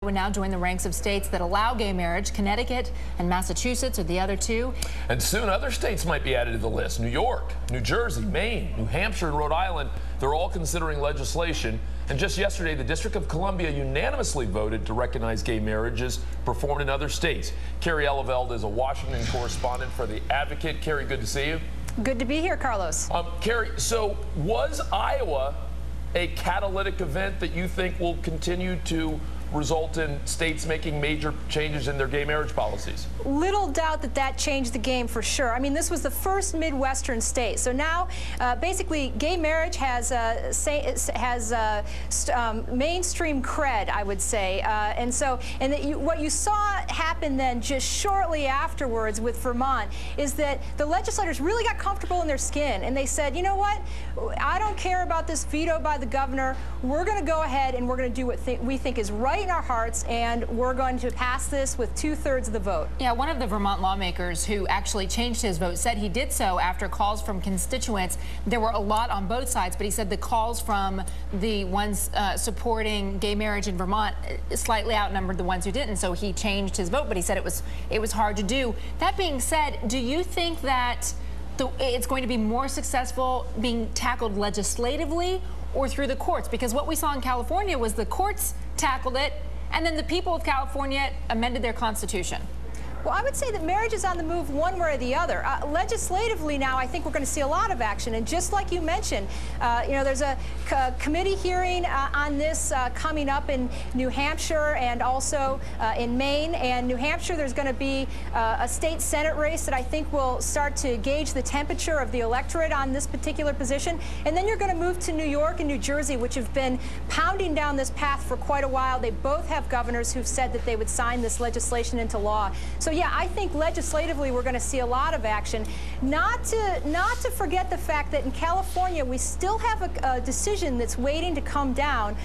would now join the ranks of states that allow gay marriage. Connecticut and Massachusetts are the other two. And soon other states might be added to the list. New York, New Jersey, Maine, New Hampshire, and Rhode Island, they're all considering legislation. And just yesterday, the District of Columbia unanimously voted to recognize gay marriages performed in other states. Carrie Eleveld is a Washington correspondent for The Advocate. Carrie, good to see you. Good to be here, Carlos. Carrie, so was Iowa a catalytic event that you think will continue to result in states making major changes in their gay marriage policies? Little doubt that that changed the game for sure. I mean, this was the first Midwestern state. So now, basically, gay marriage has mainstream cred, I would say. What you saw happen then just shortly afterwards with Vermont is that the legislators really got comfortable in their skin, and they said, you know what, I don't care about this veto by the governor. We're going to go ahead and we're going to do what we think is right in our hearts, and we're going to pass this with 2/3 of the vote. Yeah, one of the Vermont lawmakers who actually changed his vote said he did so after calls from constituents. There were a lot on both sides, but he said the calls from the ones supporting gay marriage in Vermont slightly outnumbered the ones who didn't, so he changed his vote, but he said it was hard to do. That being said, do you think that it's going to be more successful being tackled legislatively or through the courts? Because what we saw in California was the courts tackled it, and then the people of California amended their constitution. Well, I would say that marriage is on the move one way or the other. Legislatively now, I think we're going to see a lot of action. And just like you mentioned, you know, there's a committee hearing on this coming up in New Hampshire and also in Maine. And New Hampshire, there's going to be a state Senate race that I think will start to gauge the temperature of the electorate on this particular position. And then you're going to move to New York and New Jersey, which have been pounding down this path for quite a while. They both have governors who've said that they would sign this legislation into law. So yeah, I think legislatively we're going to see a lot of action. Not to forget the fact that in California we still have a decision that's waiting to come down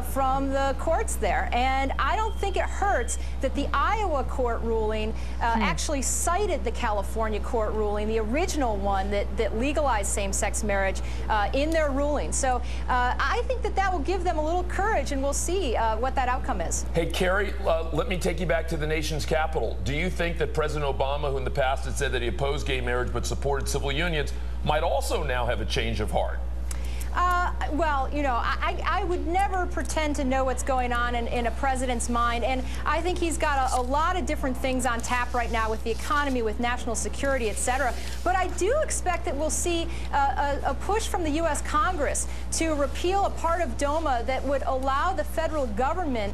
from the courts there. And I don't think it hurts that the Iowa court ruling actually cited the California court ruling, the original one that legalized same-sex marriage, in their ruling. So I think that will give them a little courage, and we'll see what that outcome is. Hey, Carrie, let me take you back to the nation's capital. Do you think that President Obama, who in the past had said that he opposed gay marriage but supported civil unions, might also now have a change of heart? Well, you know, I would never pretend to know what's going on in a president's mind, and I think he's got a lot of different things on tap right now with the economy, with national security, etc. But I do expect that we'll see a push from the U.S. Congress to repeal a part of DOMA that would allow the federal government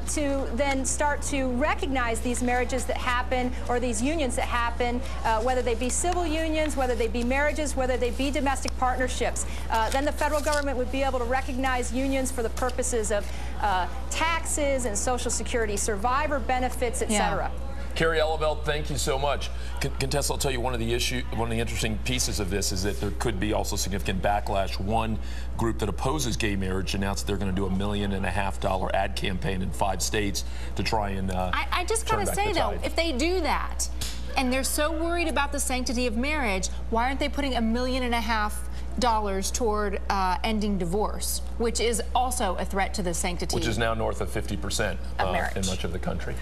to then start to recognize these marriages that happen, or these unions that happen, whether they be civil unions, whether they be marriages, whether they be domestic partnerships. Then the federal government would be able to recognize unions for the purposes of taxes and Social Security survivor benefits, etc. Yeah. Carrie Eleveld, thank you so much. Contessa, I'll tell you one of the interesting pieces of this is that there could be also significant backlash. One group that opposes gay marriage announced they're going to do a $1.5 million ad campaign in 5 states to try and I just gotta say though, if they do that and they're so worried about the sanctity of marriage, why aren't they putting $1.5 million toward ending divorce, which is also a threat to the sanctity, which is now north of 50% of marriage in much of the country.